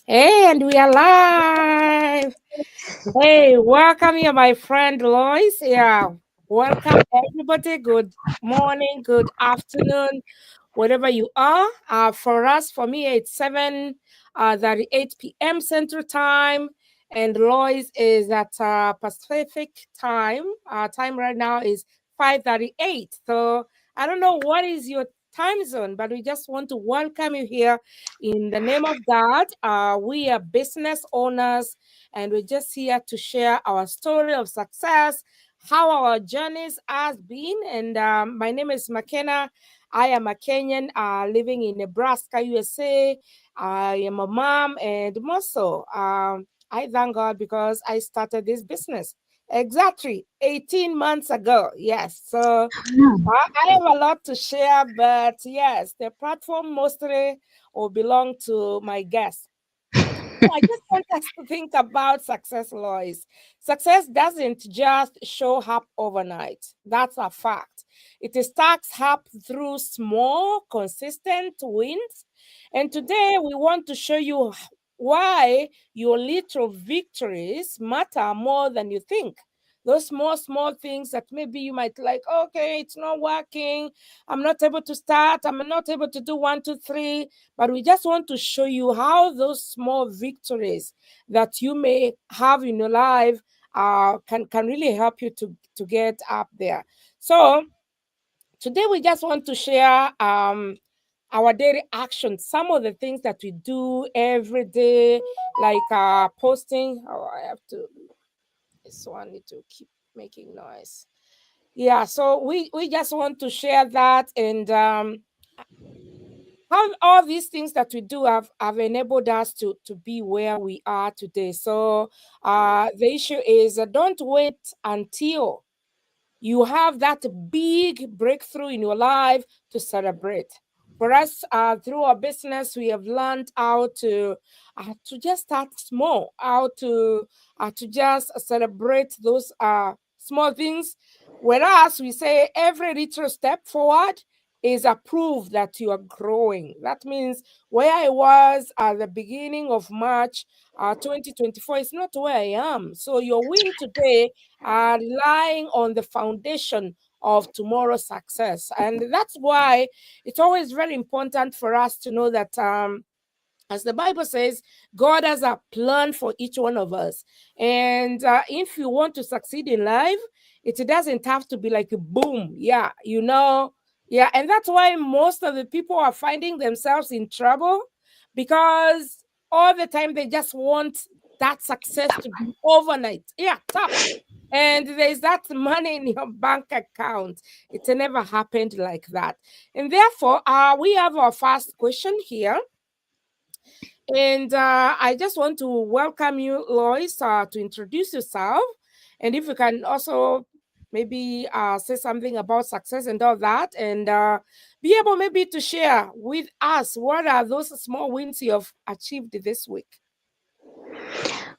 Hey, and we are live. Hey, welcome here, my friend Lois. Yeah, welcome everybody. Good morning, good afternoon, wherever you are. For us, for me, it's 7 p.m. Central Time, and Lois is at Pacific Time. Time right now is 5:38. So I don't know what is your time zone, but we just want to welcome you here in the name of God. We are business owners, and we're just here to share our story of success, how our journeys has been. And my name is McKenna. I am a Kenyan living in Nebraska, USA. I am a mom, and more so, I thank God because I started this business exactly 18 months ago. Yes, so I have a lot to share, but yes, the platform mostly will belong to my guests. So I just want us to think about success, Lois. Success doesn't just show up overnight. That's a fact. It stacks up through small, consistent wins. And today we want to show you why your little victories matter more than you think. Those small, small things that maybe you might like, okay, it's not working. I'm not able to start. I'm not able to do one, two, three. But we just want to show you how those small victories that you may have in your life can really help you to get up there. So today we just want to share our daily actions, some of the things that we do every day, like posting. Oh, I have to. This one need to keep making noise. Yeah, so we just want to share that and how all these things that we do have enabled us to be where we are today. So the issue is don't wait until you have that big breakthrough in your life to celebrate. For us, through our business, we have learned how to just start small, how to just celebrate those small things. Whereas we say every little step forward is a proof that you are growing. That means where I was at the beginning of March 2024 is not where I am. So your win today are relying on the foundation of tomorrow's success. And that's why it's always very important for us to know that as the Bible says, God has a plan for each one of us. And if you want to succeed in life, it doesn't have to be like a boom. Yeah, you know. Yeah. And that's why most of the people are finding themselves in trouble because all the time they just want that success to be overnight. Yeah, tap. And there's that money in your bank account. It never happened like that. And therefore, we have our first question here. And I just want to welcome you, Lois, to introduce yourself. And if you can also maybe say something about success and all that, and be able maybe to share with us what are those small wins you have achieved this week.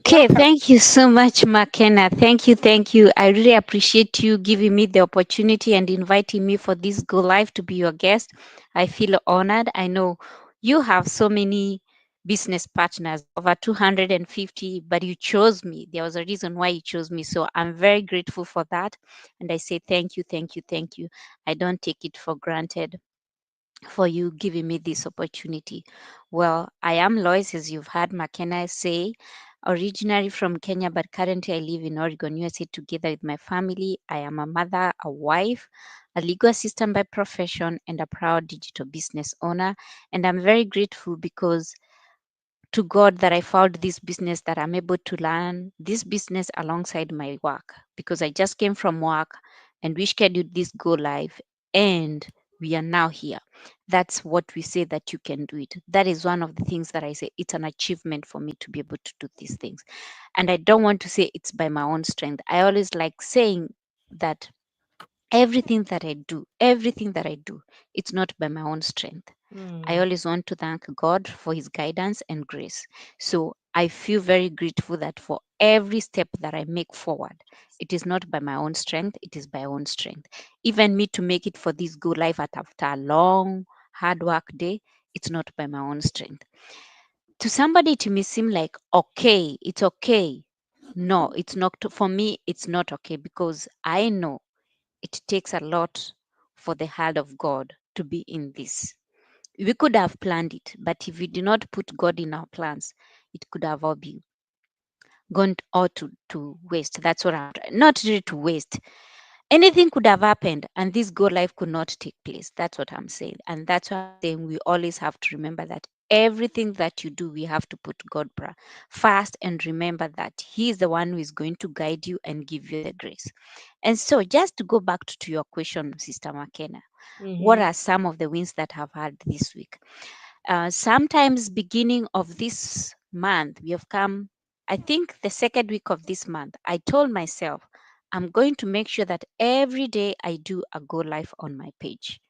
Okay, Welcome. thank you so much, McKenna. Thank you, thank you. I really appreciate you giving me the opportunity and inviting me for this Go Live to be your guest. I feel honored. I know you have so many business partners, over 250, but you chose me. There was a reason why you chose me. So I'm very grateful for that. And I say thank you, thank you, thank you. I don't take it for granted for you giving me this opportunity. Well, I am Lois, as you've heard McKenna say, originally from Kenya, but currently I live in Oregon, USA, together with my family. I am a mother, a wife, a legal assistant by profession, and a proud digital business owner. And I'm very grateful because to God that I found this business that I'm able to learn this business alongside my work because I just came from work and we scheduled this go live and we are now here. That's what we say that you can do it. That is one of the things that I say it's an achievement for me to be able to do these things. And I don't want to say it's by my own strength. I always like saying that everything that I do, it's not by my own strength. I Hmm. always want to thank God for His guidance and grace. So I feel very grateful that for every step that I make forward, it is not by my own strength, it is by own strength. Even me to make it for this good life after a long, hard work day, it's not by my own strength. To somebody it may seem like okay, it's okay. No, it's not. For me it's not okay, because I know it takes a lot for the hand of God to be in this. We could have planned it, but if we do not put God in our plans, it could have all been gone all to waste. That's what I'm trying. Not really to waste. Anything could have happened, and this God life could not take place. That's what I'm saying. And that's why I'm saying we always have to remember that everything that you do, we have to put God first, and remember that He is the one who is going to guide you and give you the grace. And so, just to go back to your question, Sister McKenna, what Mm-hmm. are some of the wins that I've had this week? Sometimes beginning of this month, we have come, I think the second week of this month, I told myself I'm going to make sure that every day I do a go live on my page,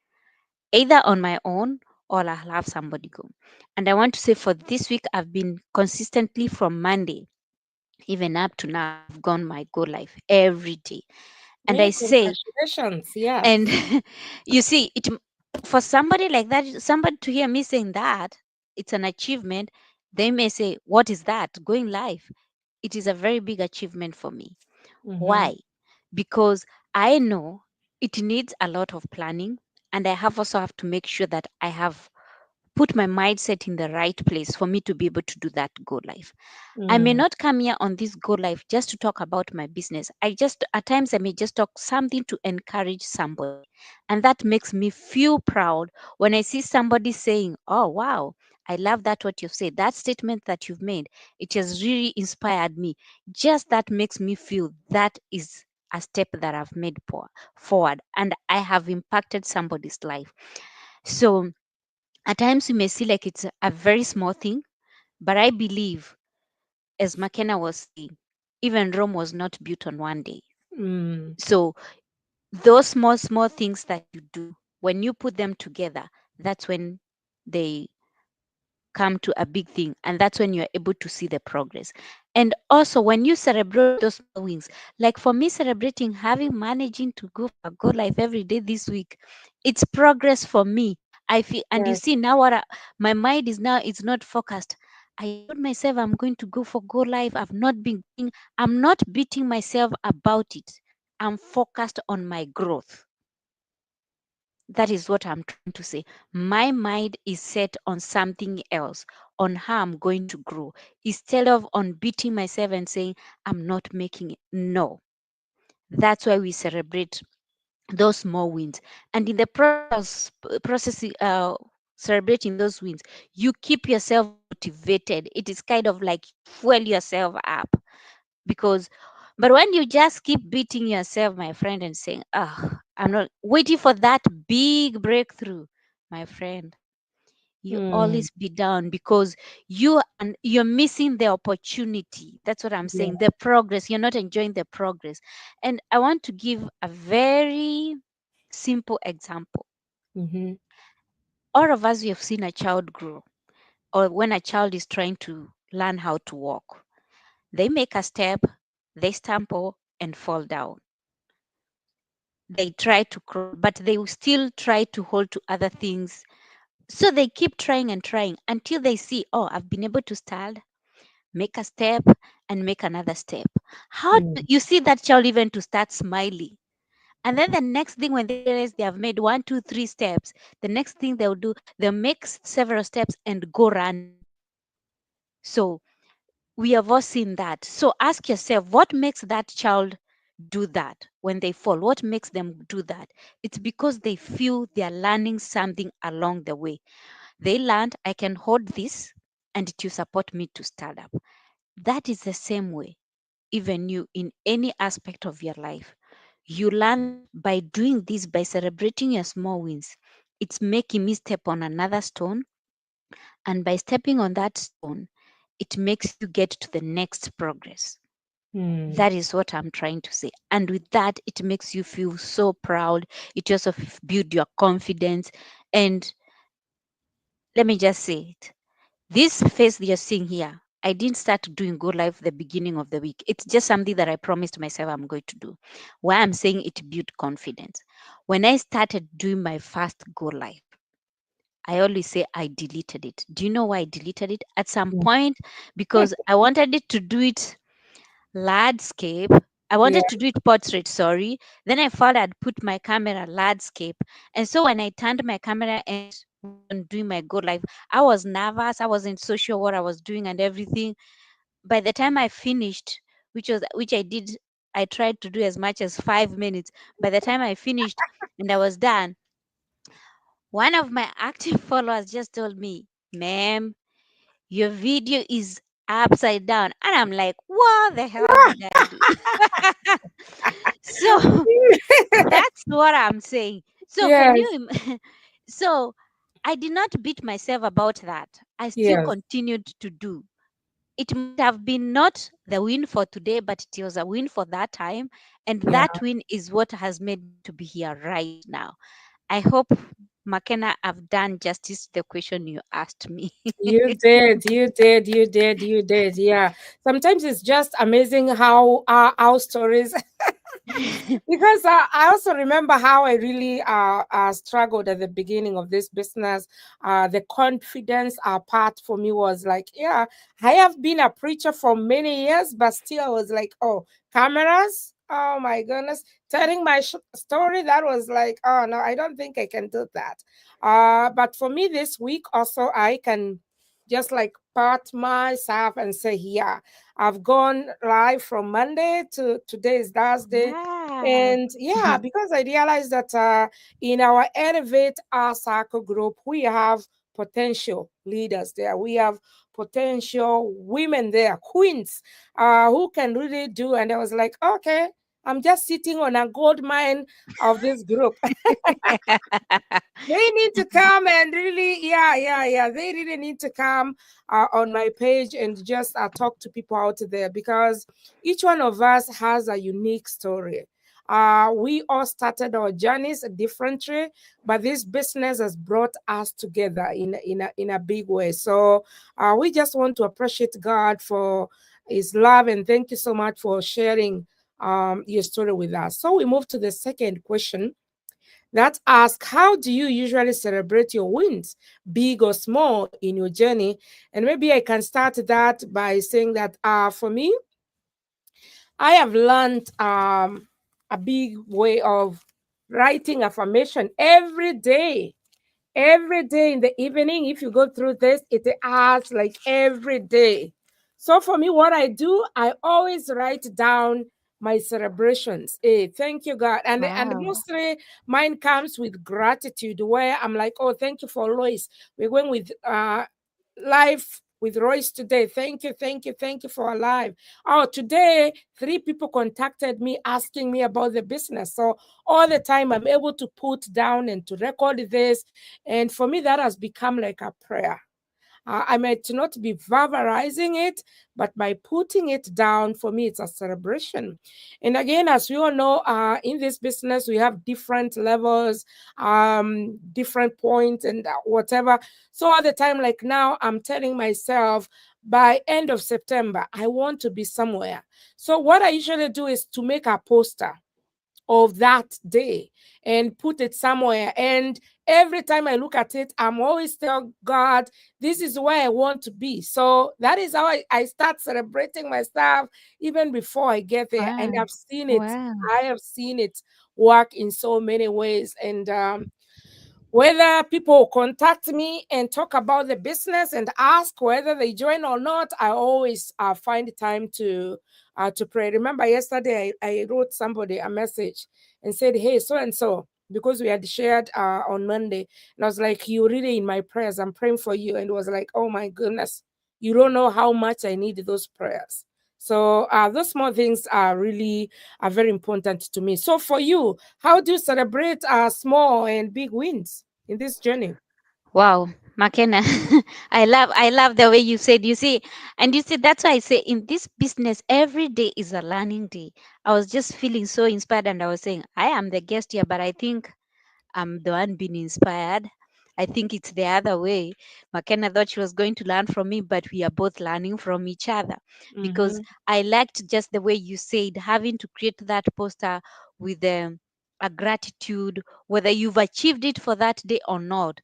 either on my own or I'll have somebody go. And I want to say for this week, I've been consistently from Monday even up to now, I've gone my go live every day. And I Hey, say, congratulations. and Yes. you see it, for somebody like that, somebody to hear me saying that it's an achievement, they may say, what is that going live? It is a very big achievement for me. Mm-hmm. Why? Because I know it needs a lot of planning, and I have also have to make sure that I have put my mindset in the right place for me to be able to do that go live. I may Mm. not come here on this Go Live just to talk about my business. I just, at times, I may just talk something to encourage somebody. And that makes me feel proud when I see somebody saying, oh, wow, I love that what you've said. That statement that you've made, it has really inspired me. Just that makes me feel that is a step that I've made forward, and I have impacted somebody's life. So at times, you may see like it's a very small thing, but I believe, as McKenna was saying, even Rome was not built on one day. Mm. So those small things that you do, when you put them together, that's when they come to a big thing, and that's when you're able to see the progress. And also when you celebrate those small wins, like for me, celebrating having managing to go for a go life every day this week, it's progress for me. I feel, and you Yes. see now my mind is now, it's not focused. I told myself I'm going to go for go life. I've not been going. I'm not beating myself about it. I'm focused on my growth. That is what I'm trying to say. My mind is set on something else, on how I'm going to grow, instead of on beating myself and saying, I'm not making it. No. That's why we celebrate those small wins. And in the processing, celebrating those wins, you keep yourself motivated. It is kind of like you fuel yourself up, because but when you just keep beating yourself, my friend, and saying, oh, I'm not waiting for that big breakthrough, my friend, you Mm. always be down, because you're missing the opportunity. That's what I'm Yeah. saying, the progress. You're not enjoying the progress. And I want to give a very simple example. Mm-hmm. All of us, we have seen a child grow, or when a child is trying to learn how to walk, they make a step, they stumble and fall down. They try to crawl, but they will still try to hold to other things. So they keep trying and trying until they see, oh, I've been able to stand, make a step, and make another step. How do Mm. you see that child even to start smiling? And then the next thing, when they realize they have made one, two, three steps, the next thing they'll do, they'll make several steps and go running. So we have all seen that. So ask yourself, what makes that child do that when they fall? What makes them do that? It's because they feel they are learning something along the way. They learned, I can hold this and it will support me to stand up. That is the same way, even you, in any aspect of your life. You learn that by doing this, by celebrating your small wins, it's making me step on another stone. And by stepping on that stone, it makes you get to the next progress. Mm. That is what I'm trying to say. And with that, it makes you feel so proud. It also build your confidence. And let me just say it. This phase you're seeing here, I didn't start doing Go Live the beginning of the week. It's just something that I promised myself I'm going to do. Why I'm saying it built confidence. When I started doing my first Go Live, I always say I deleted it. Do you know why I deleted it? At some point, because I wanted it to do it landscape. I Yeah, wanted to do it portrait, sorry. Then I thought I'd put my camera landscape. And so when I turned my camera and went on doing my go live, I was nervous. I wasn't so sure what I was doing and everything. By the time I finished, which I did, I tried to do as much as 5 minutes. By the time I finished and I was done, one of my active followers just told me, ma'am, your video is upside down. And I'm like, what the hell did I do? So that's what I'm saying. So can yes, you so I did not beat myself about that. I still yes, continued to do. It might have been not the win for today, but it was a win for that time. And yeah. that win is what has made me to be here right now. I hope, McKenna, I've done justice to the question you asked me. You did, you did, you did, you did. Yeah. Sometimes it's just amazing how our stories. Because I also remember how I really struggled at the beginning of this business. The confidence part for me was like, yeah, I have been a preacher for many years, but still I was like, oh, cameras. Oh my goodness. Telling my story, that was like, oh no, I don't think I can do that. But for me this week also, I can just like pat myself and say, yeah, I've gone live from Monday to today is Thursday. Wow. And yeah, because I realized that in our Elevate Our Circle group, we have potential leaders there. We have potential women there, queens, who can really do. And I was like, okay, I'm just sitting on a gold mine of this group. They need to come and really, yeah, yeah, yeah. They really need to come on my page and just talk to people out there because each one of us has a unique story. We all started our journeys differently, but this business has brought us together in a big way. So we just want to appreciate God for His love and thank you so much for sharing your story with us. So we move to the second question that asks, how do you usually celebrate your wins, big or small, in your journey? And maybe I can start that by saying that for me, I have learned a big way of writing affirmation every day. Every day in the evening, if you go through this, it adds like every day. So for me, what I do, I always write down my celebrations. Hey, thank you, God. And Wow. mostly mine comes with gratitude, where I'm like, oh, thank you for Lois. We're going with life with Royce today. Thank you, thank you, thank you for alive. Oh, today, 3 people contacted me asking me about the business. So all the time I'm able to put down and to record this. And for me, that has become like a prayer. I might not be verbalizing it, but by putting it down, for me, it's a celebration. And again, as we all know, in this business, we have different levels, different points, and whatever. So all the time, like now, I'm telling myself, by end of September, I want to be somewhere. So what I usually do is to make a poster of that day and put it somewhere. And every time I look at it, I'm always tell God, this is where I want to be. So that is how I start celebrating myself even before I get there. And Wow. I've seen it. Wow. I have seen it work in so many ways. And whether people contact me and talk about the business and ask whether they join or not, I always find time to pray. Remember, yesterday I wrote somebody a message and said, "Hey, so and so," because we had shared on Monday, and I was like, "You really in my prayers? I'm praying for you." And it was like, "Oh my goodness, you don't know how much I need those prayers." So those small things are very important to me. So for you, how do you celebrate small and big wins in this journey? Wow, McKenna, I love the way you said. You see, and you see that's why I say in this business every day is a learning day. I was just feeling so inspired, and I was saying I am the guest here, but I think I'm the one being inspired. I think it's the other way. McKenna thought she was going to learn from me, but we are both learning from each other because Mm-hmm. I liked just the way you said having to create that poster with a gratitude, whether you've achieved it for that day or not.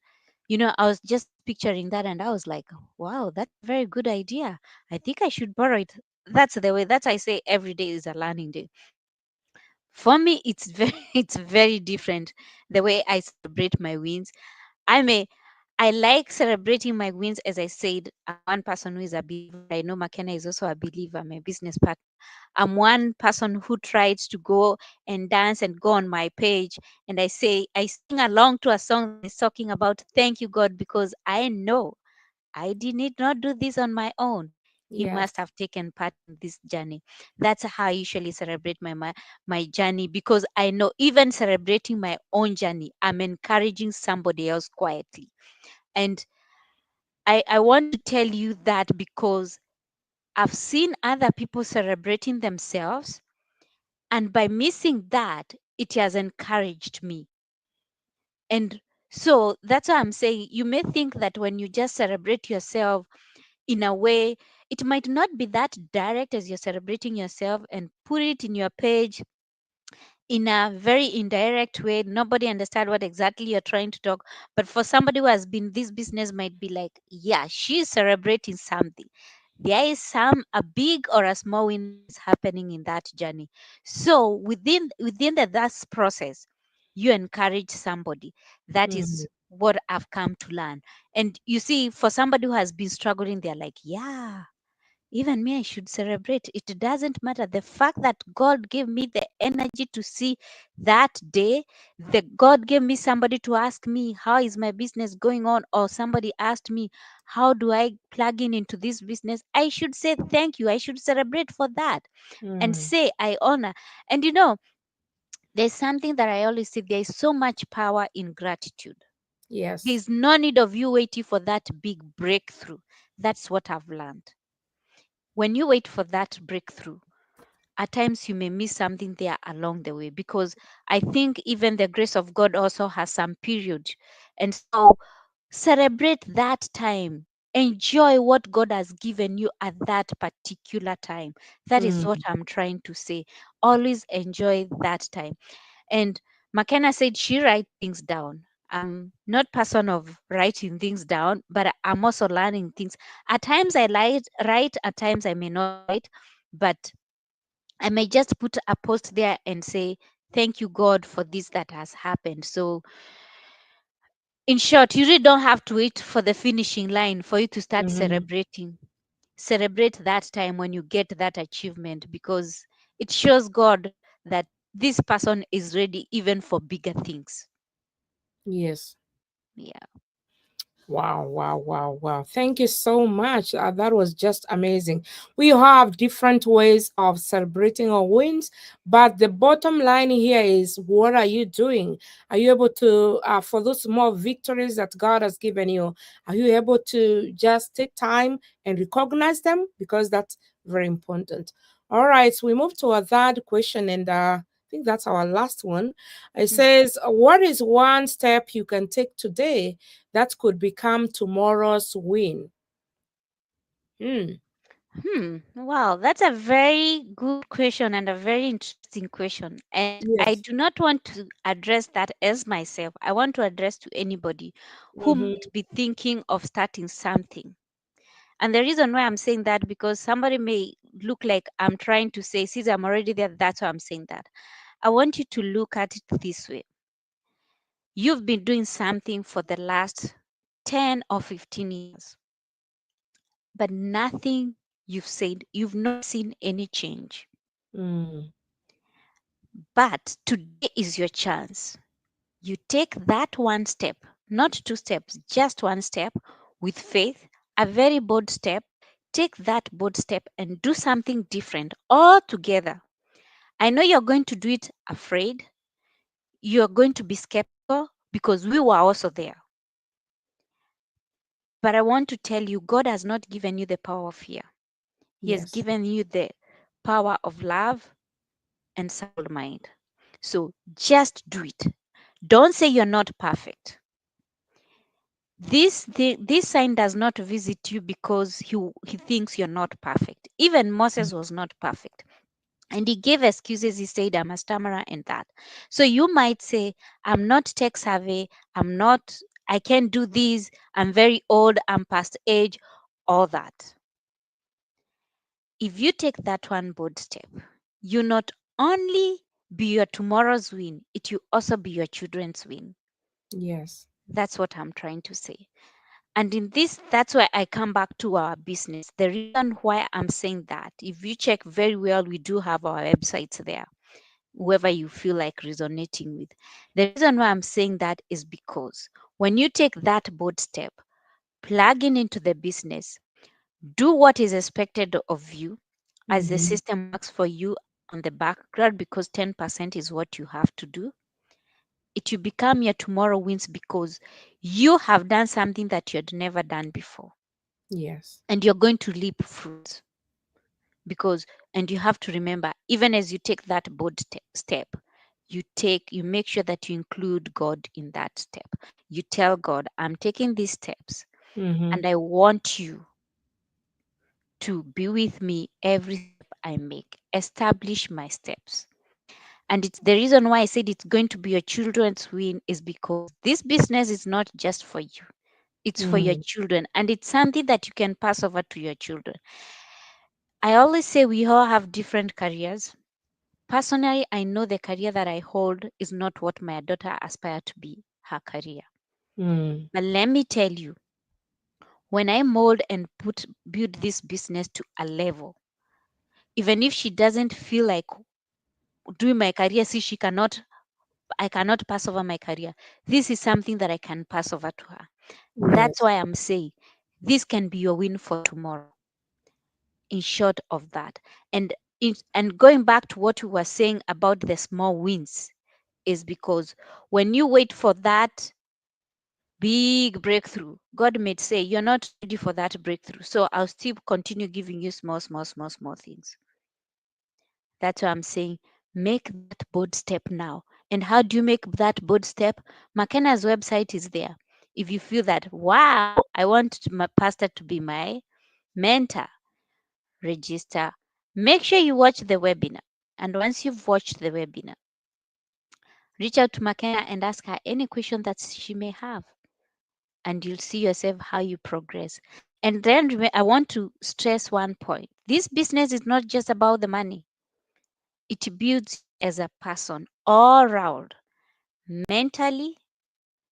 I was just picturing that and I was like, wow, that's a very good idea. I think I should borrow it. That's the way that I say every day is a learning day. For me, it's very it's very different the way I celebrate my wins. I may I like celebrating my wins. As I said, I'm one person who is a believer. I know McKenna is also a believer, my business partner. I'm one person who tries to go and dance and go on my page and I sing along to a song that is talking about thank you God, because I know I did not do this on my own. He Yes. must have taken part in this journey. That's how I usually celebrate my journey, because I know even celebrating my own journey, I'm encouraging somebody else quietly. And I want to tell you that because I've seen other people celebrating themselves, and by missing that, it has encouraged me. And so that's why I'm saying you may think that when you just celebrate yourself in a way, it might not be that direct as you're celebrating yourself and put it in your page in a very indirect way. Nobody understand what exactly you're trying to talk. But for somebody who has been this business might be like, yeah, she's celebrating something. There is a big or a small win that is happening in that journey. So within that process, you encourage somebody. That Mm, is what I've come to learn. And you see, for somebody who has been struggling, they're like, yeah, even me, I should celebrate. It doesn't matter. The fact that God gave me the energy to see that day, the God gave me somebody to ask me, how is my business going on? Or somebody asked me, how do I plug in into this business? I should say thank you. I should celebrate for that and mm, say I honor. And there's something that I always say, there is so much power in gratitude. yes. There's no need of you waiting for that big breakthrough. That's what I've learned. When you wait for that breakthrough, at times you may miss something there along the way, because I think even the grace of God also has some period. And so celebrate that time. Enjoy what God has given you at that particular time. That is what Mm, I'm trying to say. Always enjoy that time. And McKenna said she writes things down. I'm not person of writing things down, but I'm also learning things. At times I write, at times I may not write, but I may just put a post there and say, thank you, God, for this that has happened. So, in short, you really don't have to wait for the finishing line for you to start mhm. celebrating. Celebrate that time when you get that achievement, because it shows God that this person is ready even for bigger things. Yes. Yeah. Wow, wow, wow, wow. Thank you so much. That was just amazing. We have different ways of celebrating our wins, but the bottom line here is what are you doing? Are you able to, for those small victories that God has given you, are you able to just take time and recognize them? Because that's very important. All right, so we move to our third question, and I think that's our last one. It Mm. says, what is one step you can take today that could become tomorrow's win? Hmm. Wow, that's a very good question and a very interesting question. And I Yes. do not want to address that as myself. I want to address to anybody who Mm-hmm. might be thinking of starting something. And the reason why I'm saying that, because somebody may look like I'm trying to say, since I'm already there, that's why I'm saying that. I want you to look at it this way. You've been doing something for the last 10 or 15 years, but nothing you've not seen any change. Mm. But today is your chance. You take that one step, not two steps, just one step with faith, a very bold step. Take that bold step and do something different altogether. I know you're going to do it afraid. You're going to be skeptical because we were also there. But I want to tell you, God has not given you the power of fear. He has Yes. given you the power of love and sound mind. So just do it. Don't say you're not perfect. This sign does not visit you because he thinks you're not perfect. Even Moses was not perfect. And he gave excuses. He said, I'm a stammerer and that. So you might say, I'm not tech savvy. I'm not. I can't do this, I'm very old, I'm past age, all that. If you take that one bold step, you not only be your tomorrow's win, it will also be your children's win. Yes. That's what I'm trying to say. And in this, that's why I come back to our business. The reason why I'm saying that, if you check very well, we do have our websites there, whoever you feel like resonating with. The reason why I'm saying that is because when you take that bold step, plug in into the business, do what is expected of you as the Mm-hmm. system works for you on the background, because 10% is what you have to do. It will become your tomorrow wins because you have done something that you had never done before, Yes. and you're going to leap fruit. Because, and you have to remember, even as you take that bold step, you make sure that you include God in that step. You tell God, I'm taking these steps Mm-hmm. and I want you to be with me every step I make. Establish my steps. And it's the reason why I said it's going to be your children's win is because this business is not just for you. It's for your Mm. children, and it's something that you can pass over to your children. I always say we all have different careers. Personally, I know the career that I hold is not what my daughter aspire to be her career. Mm. But let me tell you, when I mold and build this business to a level, even if she doesn't feel like doing my career, see she cannot I cannot pass over my career. This is something that I can pass over to her. That's Yes. why I'm saying this can be your win for tomorrow. In short of that, and going back to what we were saying about the small wins, is because when you wait for that big breakthrough, God may say you're not ready for that breakthrough, so I'll still continue giving you small, small, small, small things. That's why I'm saying make that bold step now. And how do you make that bold step? McKenna's website is there. If you feel that, wow, I want my pastor to be my mentor, register. Make sure you watch the webinar. And once you've watched the webinar, reach out to McKenna and ask her any question that she may have. And you'll see yourself how you progress. And then I want to stress one point. This business is not just about the money. It builds you as a person all around, mentally,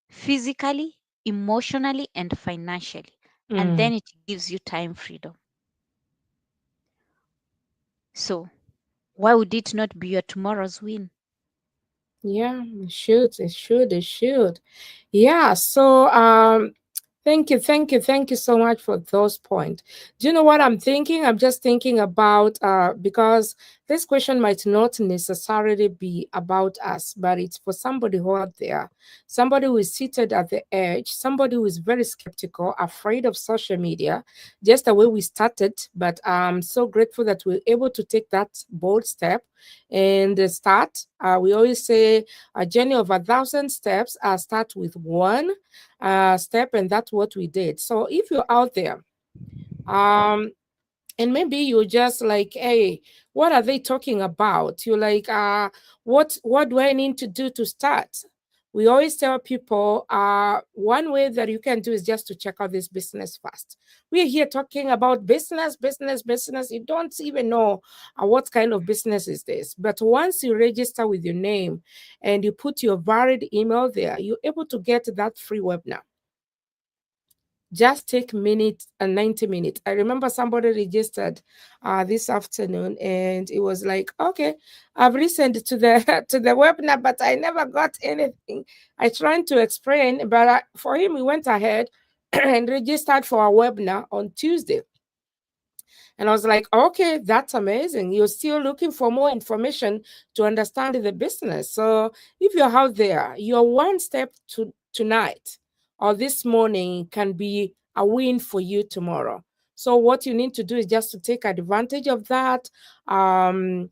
physically, emotionally, and financially. And Mm. then it gives you time freedom. So, why would it not be your tomorrow's win? Yeah, it should. It should. It should. Yeah. So, thank you, thank you, thank you so much for those points. Do you know what I'm thinking? I'm just thinking about because this question might not necessarily be about us, but it's for somebody who out there, somebody who is seated at the edge, somebody who is very skeptical, afraid of social media, just the way we started. But I'm so grateful that we're able to take that bold step and start. We always say a journey of 1,000 steps. Start with one step, and that's what we did. So if you're out there, um, and maybe you're just like, hey, what are they talking about? You're like, what do I need to do to start? We always tell people one way that you can do is just to check out this business first. We're here talking about business, business, business. You don't even know what kind of business is this. But once you register with your name and you put your valid email there, you're able to get that free webinar. Just take minutes and 90 minutes. I remember somebody registered this afternoon and it was like, okay, I've listened to the to the webinar, but I never got anything. I tried to explain, but for him, he went ahead and registered for a webinar on Tuesday. And I was like, okay, that's amazing. You're still looking for more information to understand the business. So if you're out there, your one step to tonight or this morning can be a win for you tomorrow. So what you need to do is just to take advantage of that. And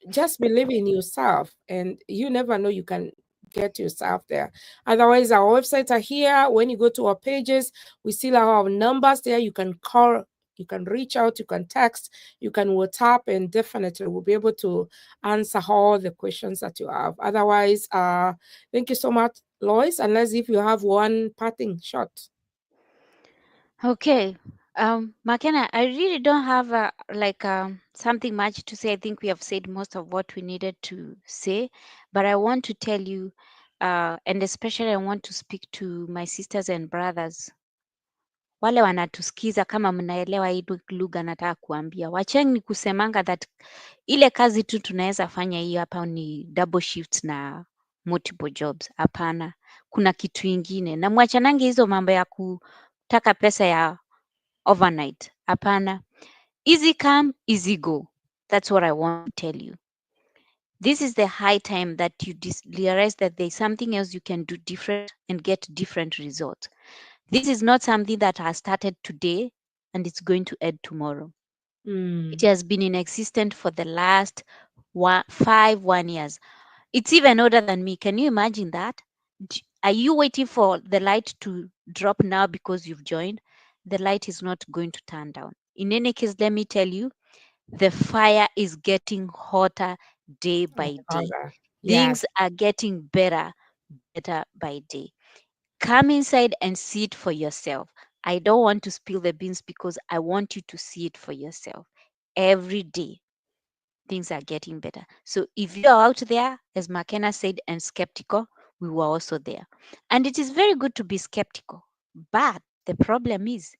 just believe in yourself, and you never know, you can get yourself there. Otherwise, our websites are here. When you go to our pages, we still have our numbers there. You can call, you can reach out, you can text, you can WhatsApp, and definitely we'll be able to answer all the questions that you have. Otherwise, thank you so much Lois, unless if you have one parting shot. Okay. McKenna, I really don't have something much to say. I think we have said most of what we needed to say, but I want to tell you, and especially I want to speak to my sisters and brothers wale wanatusikiza, kama mnaelewa hii lugha nataka kuambia, wacheni kusemanga that ile kazi tu tunaweza fanya hii hapa ni double shifts na multiple jobs. Hapana, kuna kitu ingine, na mwachanange hizo mambo ya kutaka pesa ya overnight. Hapana, easy come, easy go. That's what I want to tell you. This is the high time that you realize that there's something else you can do different and get different results. This is not something that has started today and it's going to end tomorrow. It Mm, has been in existence for the last 1 years. It's even older than me. Can you imagine that? Are you waiting for the light to drop now because you've joined? The light is not going to turn down. In any case, let me tell you, the fire is getting hotter day my by day. father. Yes. Things are getting better by day. Come inside and see it for yourself. I don't want to spill the beans because I want you to see it for yourself. Every day, things are getting better. So if you're out there, as McKenna said, and skeptical, we were also there. And it is very good to be skeptical. But the problem is,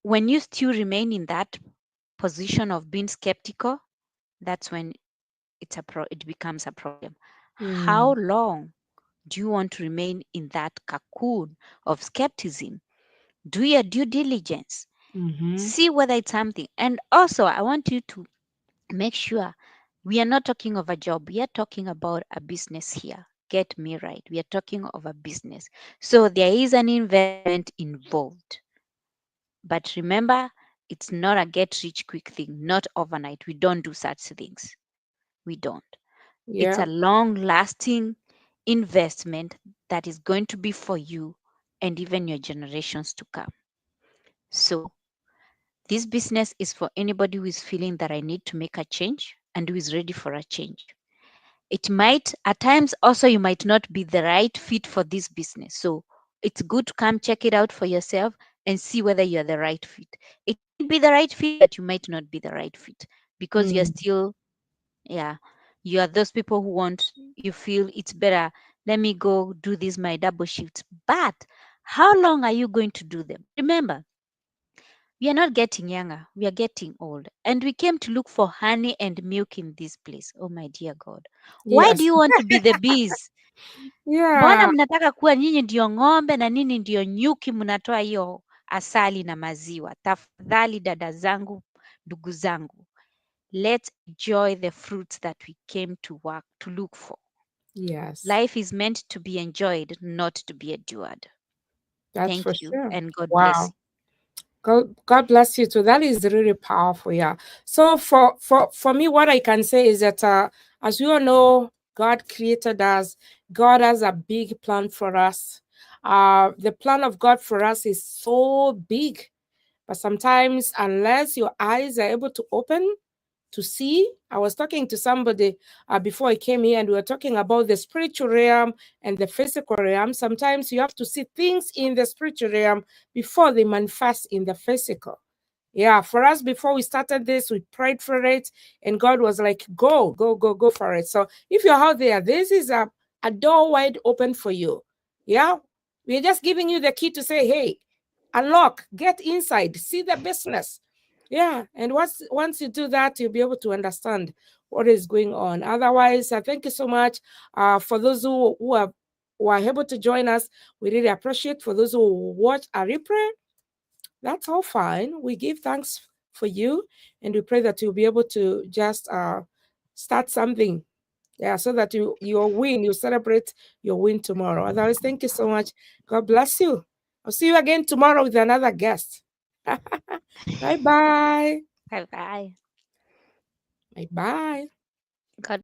when you still remain in that position of being skeptical, that's when it becomes a problem. How Mm, long do you want to remain in that cocoon of skepticism? Do your due diligence. mm-hmm. See whether it's something. And also, I want you to make sure we are not talking of a job. We are talking about a business here. Get me right. We are talking of a business. So there is an investment involved. But remember, it's not a get rich quick thing, not overnight. We don't do such things. We don't. It's Yeah. a long lasting investment that is going to be for you and even your generations to come. So, this business is for anybody who is feeling that I need to make a change and who is ready for a change. It might, at times, also, you might not be the right fit for this business. So, it's good to come check it out for yourself and see whether you're the right fit. It might be the right fit, but you might not be the right fit because you're Mm, still, yeah, you are those people who want, you feel it's better, let me go do this my double shifts. But how long are you going to do them? Remember, we are not getting younger, we are getting old, and we came to look for honey and milk in this place. Oh my dear God, why do yes. you want to be the bees? Mbona Yeah. mnataka kuwa nyinyi ndio ng'ombe na nini ndio nyuki, mnatoa hiyo asali na maziwa? Tafadhali dada zangu, ndugu zangu, let's enjoy the fruits that we came to work to look for. Yes. Life is meant to be enjoyed, not to be endured. That's for Thank you sure. and God bless Wow. you. God bless you too. That is really powerful. Yeah. So for me, what I can say is that as we all know, God created us. God has a big plan for us. The plan of God for us is so big, but sometimes unless your eyes are able to open to see. I was talking to somebody before I came here, and we were talking about the spiritual realm and the physical realm. Sometimes you have to see things in the spiritual realm before they manifest in the physical. Yeah, for us, before we started this, we prayed for it, and God was like, go, go, go, go for it. So if you're out there, this is a door wide open for you. Yeah, we're just giving you the key to say, hey, unlock, get inside, see the business. Yeah, and once you do that, you'll be able to understand what is going on. Otherwise, thank you so much for those who are able to join us. We really appreciate. For those who watch a replay, that's all fine. We give thanks for you, and we pray that you'll be able to just start something. Yeah, so that you celebrate your win tomorrow. Otherwise, thank you so much. God bless you. I'll see you again tomorrow with another guest. Bye bye. Bye bye. Bye bye.